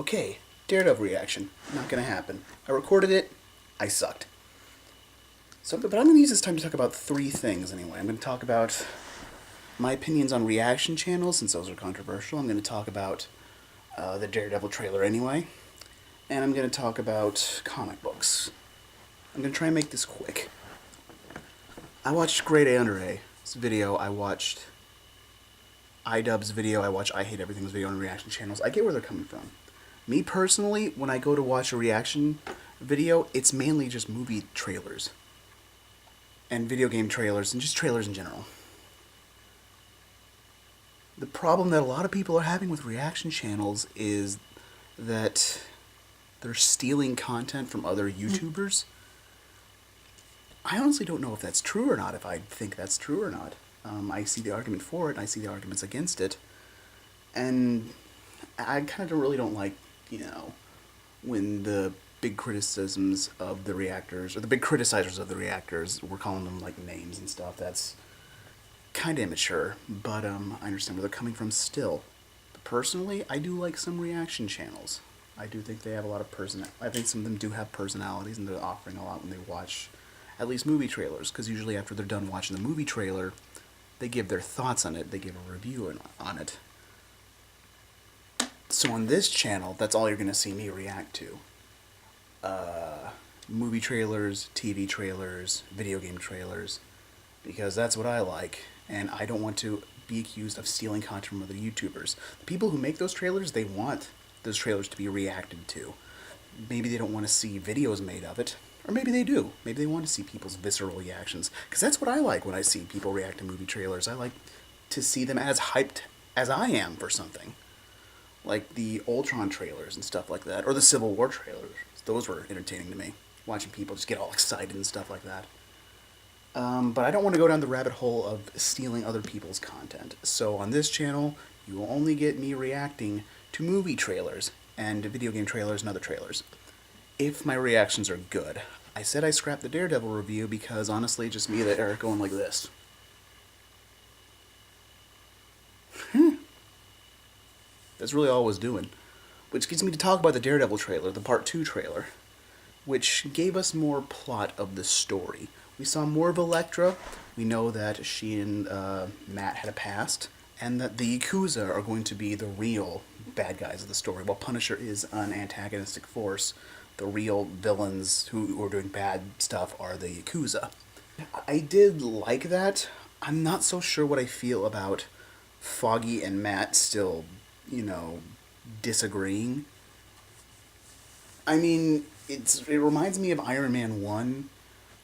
Okay, Daredevil reaction. Not gonna happen. I recorded it. I sucked. But I'm gonna use this time to talk about three things anyway. I'm gonna talk about my opinions on reaction channels, since those are controversial. I'm gonna talk about the Daredevil trailer anyway. And I'm gonna talk about comic books. I'm gonna try and make this quick. I watched Grade A Under A's video. I watched iDubbbz's video. I watch I Hate Everything's video on reaction channels. I get where they're coming from. Me personally, when I go to watch a reaction video, it's mainly just movie trailers and video game trailers and just trailers in general. The problem that a lot of people are having with reaction channels is that they're stealing content from other YouTubers. I honestly don't know if that's true or not, if I think that's true or not. I see the argument for it, and I see the arguments against it. And I kind of really don't like, when the big criticisms of the reactors, or the big criticizers of the reactors, we're calling them, names and stuff. That's kind of immature, but I understand where they're coming from still. But personally, I do like some reaction channels. I do think they have a lot of I think some of them do have personalities, and they're offering a lot when they watch at least movie trailers, because usually after they're done watching the movie trailer, they give their thoughts on it, they give a review on it. So on this channel, that's all you're going to see me react to. Movie trailers, TV trailers, video game trailers, because that's what I like, and I don't want to be accused of stealing content from other YouTubers. The people who make those trailers, they want those trailers to be reacted to. Maybe they don't want to see videos made of it, or maybe they do. Maybe they want to see people's visceral reactions, because that's what I like when I see people react to movie trailers. I like to see them as hyped as I am for something. Like the Ultron trailers and stuff like that, or the Civil War trailers. Those were entertaining to me, watching people just get all excited and stuff like that. But I don't want to go down the rabbit hole of stealing other people's content. So on this channel, you will only get me reacting to movie trailers and video game trailers and other trailers, if my reactions are good. I said I scrapped the Daredevil review because honestly, just me and Eric going like this. That's really all I was doing. Which gets me to talk about the Daredevil trailer, the Part 2 trailer, which gave us more plot of the story. We saw more of Elektra. We know that she and Matt had a past, and that the Yakuza are going to be the real bad guys of the story. While Punisher is an antagonistic force, the real villains who are doing bad stuff are the Yakuza. I did like that. I'm not so sure what I feel about Foggy and Matt still, disagreeing. I mean, it reminds me of Iron Man 1,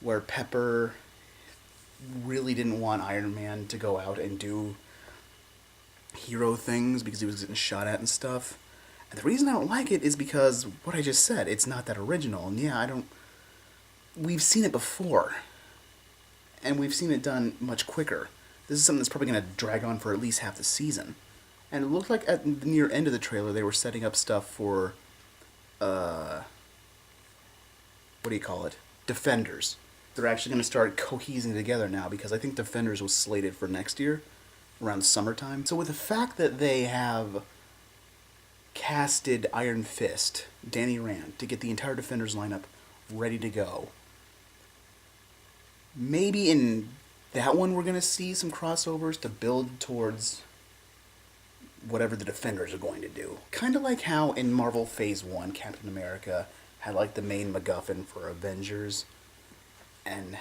where Pepper really didn't want Iron Man to go out and do hero things because he was getting shot at and stuff. And the reason I don't like it is because what I just said, it's not that original. And yeah, we've seen it before. And we've seen it done much quicker. This is something that's probably going to drag on for at least half the season. And it looked like at the near end of the trailer they were setting up stuff for, what do you call it? Defenders. They're actually going to start cohesing together now, because I think Defenders was slated for next year, around summertime. So with the fact that they have casted Iron Fist, Danny Rand, to get the entire Defenders lineup ready to go, maybe in that one we're going to see some crossovers to build towards whatever the Defenders are going to do. Kind of like how in Marvel Phase 1, Captain America had the main MacGuffin for Avengers, and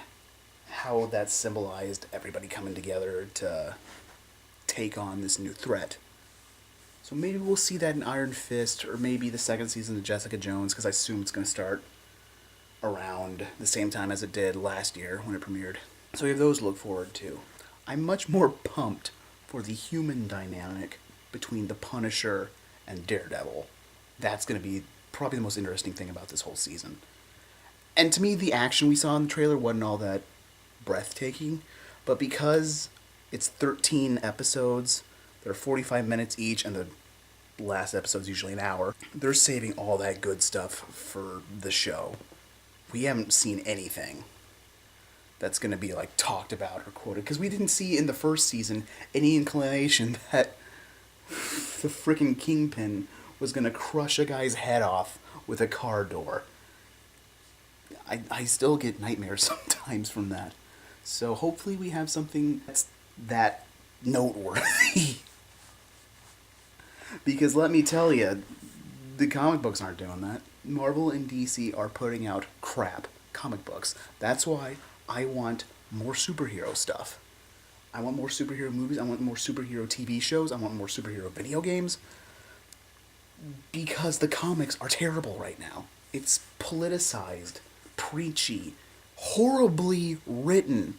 how that symbolized everybody coming together to take on this new threat. So maybe we'll see that in Iron Fist, or maybe the second season of Jessica Jones, because I assume it's going to start around the same time as it did last year when it premiered. So we have those to look forward to. I'm much more pumped for the human dynamic between the Punisher and Daredevil. That's going to be probably the most interesting thing about this whole season. And to me, the action we saw in the trailer wasn't all that breathtaking, but because it's 13 episodes, they're 45 minutes each, and the last episode's usually an hour, they're saving all that good stuff for the show. We haven't seen anything that's going to be talked about or quoted, because we didn't see in the first season any inclination that the frickin' Kingpin was gonna crush a guy's head off with a car door. I still get nightmares sometimes from that. So hopefully we have something that's that noteworthy. Because let me tell you, the comic books aren't doing that. Marvel and DC are putting out crap comic books. That's why I want more superhero stuff. I want more superhero movies. I want more superhero TV shows. I want more superhero video games. Because the comics are terrible right now. It's politicized, preachy, horribly written.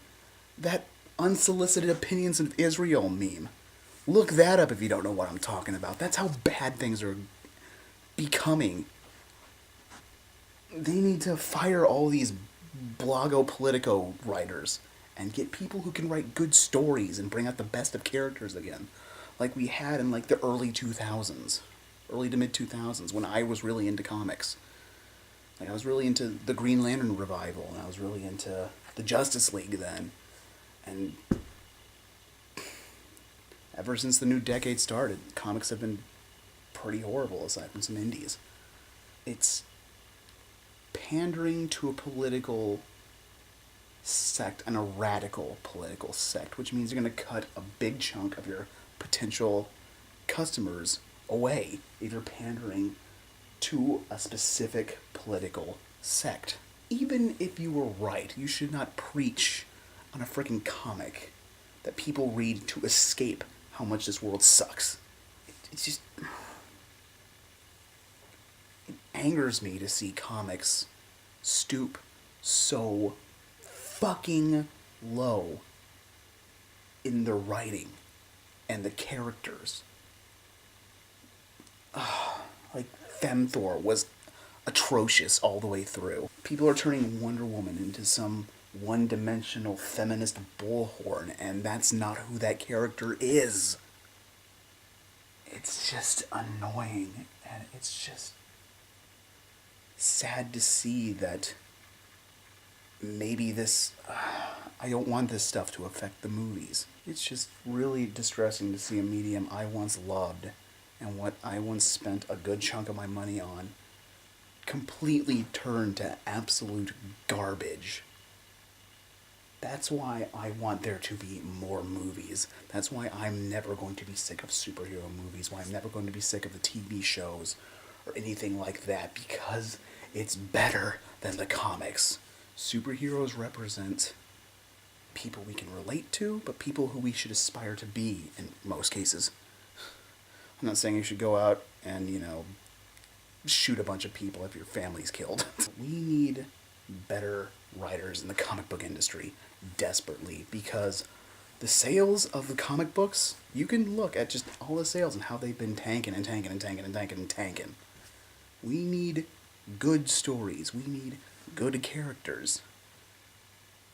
That unsolicited opinions of Israel meme. Look that up if you don't know what I'm talking about. That's how bad things are becoming. They need to fire all these blogo politico writers and get people who can write good stories and bring out the best of characters again, like we had in like the early 2000s, early to mid 2000s, when I was really into comics. Like I was really into the Green Lantern revival, and I was really into the Justice League then, and ever since the new decade started, comics have been pretty horrible aside from some indies. It's pandering to a political sect and a radical political sect, which means you're going to cut a big chunk of your potential customers away if you're pandering to a specific political sect. Even if you were right, you should not preach on a freaking comic that people read to escape how much this world sucks. It's just... It angers me to see comics stoop so fucking low in the writing and the characters. Like, Femthor was atrocious all the way through. People are turning Wonder Woman into some one-dimensional feminist bullhorn, and that's not who that character is. It's just annoying, and it's just sad to see that maybe this... I don't want this stuff to affect the movies. It's just really distressing to see a medium I once loved and what I once spent a good chunk of my money on completely turned to absolute garbage. That's why I want there to be more movies. That's why I'm never going to be sick of superhero movies, why I'm never going to be sick of the TV shows or anything like that, because it's better than the comics. Superheroes represent people we can relate to, but people who we should aspire to be in most cases. I'm not saying you should go out and, shoot a bunch of people if your family's killed. We need better writers in the comic book industry desperately, because the sales of the comic books, you can look at just all the sales and how they've been tanking and tanking and tanking and tanking and tanking. We need good stories. We need good characters.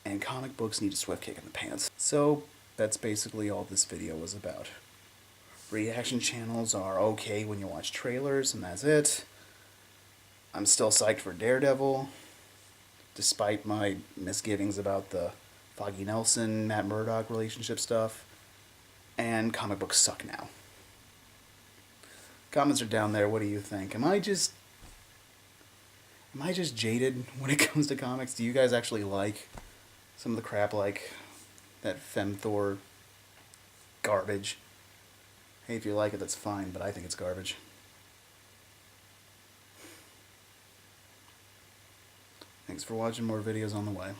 And comic books need a swift kick in the pants. So, that's basically all this video was about. Reaction channels are okay when you watch trailers, and that's it. I'm still psyched for Daredevil, despite my misgivings about the Foggy Nelson, Matt Murdock relationship stuff. And comic books suck now. Comments are down there. What do you think? Am I just jaded when it comes to comics? Do you guys actually like some of the crap like that Femthor garbage? Hey, if you like it, that's fine, but I think it's garbage. Thanks for watching. More videos on the way.